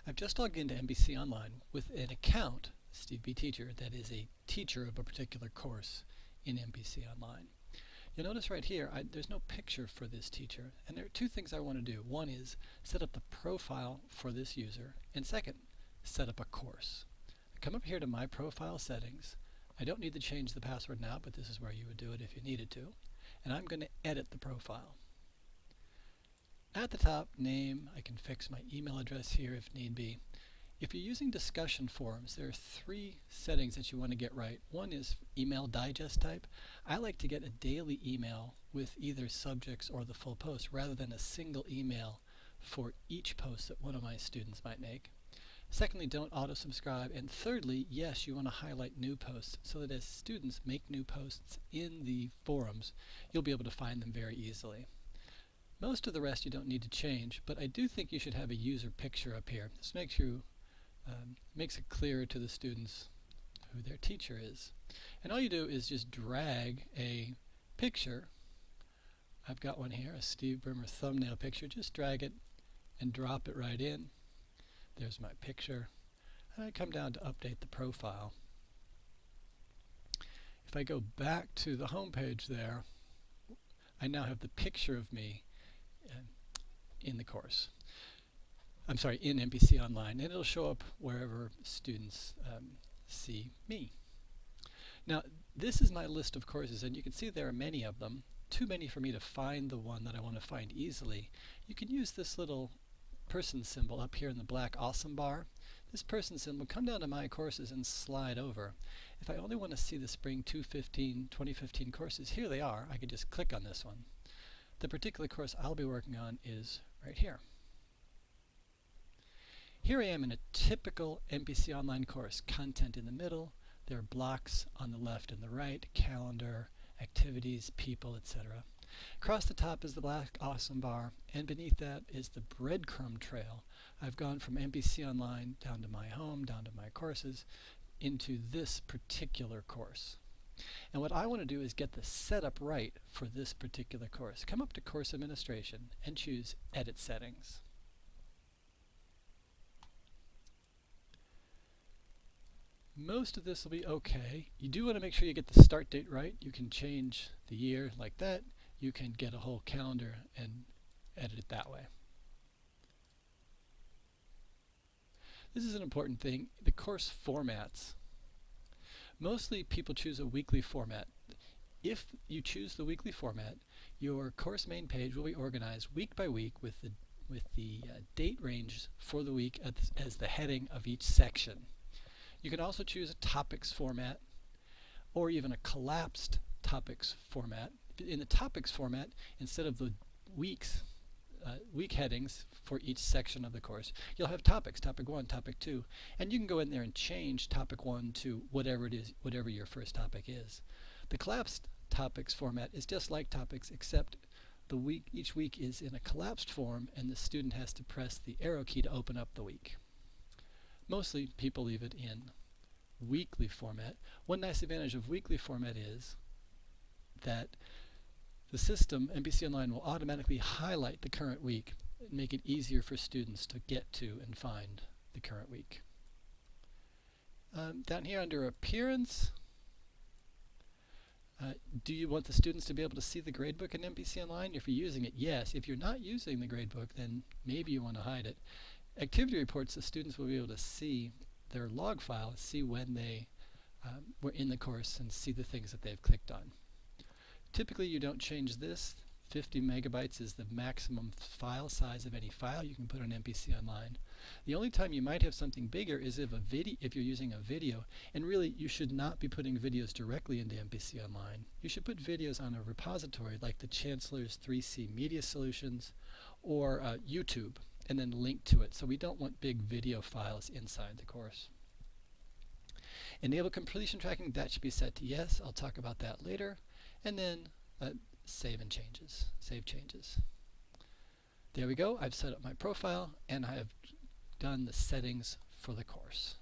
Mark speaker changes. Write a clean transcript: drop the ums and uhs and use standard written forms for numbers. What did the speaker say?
Speaker 1: I've just logged into MBC Online with an account, Steve B. Teacher, that is a teacher of a particular course in MBC Online. You'll notice right here, there's no picture for this teacher, and there are two things I want to do. One is set up the profile for this user, and second, set up a course. I come up here to My Profile Settings. I don't need to change the password now, but this is where you would do it if you needed to. And I'm going to edit the profile. At the top, name. I can fix my email address here if need be. If you're using discussion forums, there are three settings that you want to get right. One is email digest type. I like to get a daily email with either subjects or the full post rather than a single email for each post that one of my students might make. Secondly, don't auto-subscribe. And thirdly, yes, you want to highlight new posts so that as students make new posts in the forums, you'll be able to find them very easily. Most of the rest you don't need to change, but I do think you should have a user picture up here. This makes it clearer to the students who their teacher is. And all you do is just drag a picture. I've got one here, a Steve Brimmer thumbnail picture. Just drag it and drop it right in. There's my picture. And I come down to update the profile. If I go back to the home page there, I now have the picture of me in the course. I'm sorry, in MBC Online, and it'll show up wherever students see me. Now, this is my list of courses, and you can see there are many of them. Too many for me to find the one that I want to find easily. You can use this little person symbol up here in the black awesome bar. This person symbol, come down to My Courses and slide over. If I only want to see the Spring 2015 courses, here they are. I could just click on this one. The particular course I'll be working on is right here. Here I am in a typical MBC Online course. Content in the middle, there are blocks on the left and the right, calendar, activities, people, etc. Across the top is the black awesome bar, and beneath that is the breadcrumb trail. I've gone from MBC Online down to my home, down to my courses, into this particular course. And what I want to do is get the setup right for this particular course. Come up to Course Administration and choose Edit Settings. Most of this will be okay. You do want to make sure you get the start date right. You can change the year like that. You can get a whole calendar and edit it that way. This is an important thing, the course formats. Mostly people choose a weekly format. If you choose the weekly format, your course main page will be organized week by week with the date range for the week as the heading of each section. You can also choose a topics format or even a collapsed topics format. In the topics format, instead of the week headings for each section of the course, you'll have topics, topic 1, topic 2, and you can go in there and change topic 1 to whatever it is, whatever your first topic is. The collapsed topics format is just like topics, except each week is in a collapsed form and the student has to press the arrow key to open up the week. Mostly people leave it in weekly format. One nice advantage of weekly format is that the system, MBC Online, will automatically highlight the current week and make it easier for students to get to and find the current week. Down here under Appearance, do you want the students to be able to see the gradebook in MBC Online? If you're using it, yes. If you're not using the gradebook, then maybe you want to hide it. Activity reports, the students will be able to see their log file, see when they were in the course and see the things that they've clicked on. Typically you don't change this. 50 megabytes is the maximum file size of any file you can put on MBC Online. The only time you might have something bigger is if you're using a video, and really you should not be putting videos directly into MBC Online. You should put videos on a repository like the Chancellor's 3C Media Solutions or YouTube, and then link to it. So we don't want big video files inside the course. Enable completion tracking, that should be set to yes. I'll talk about that later. And then save changes. There we go. I've set up my profile and I have done the settings for the course.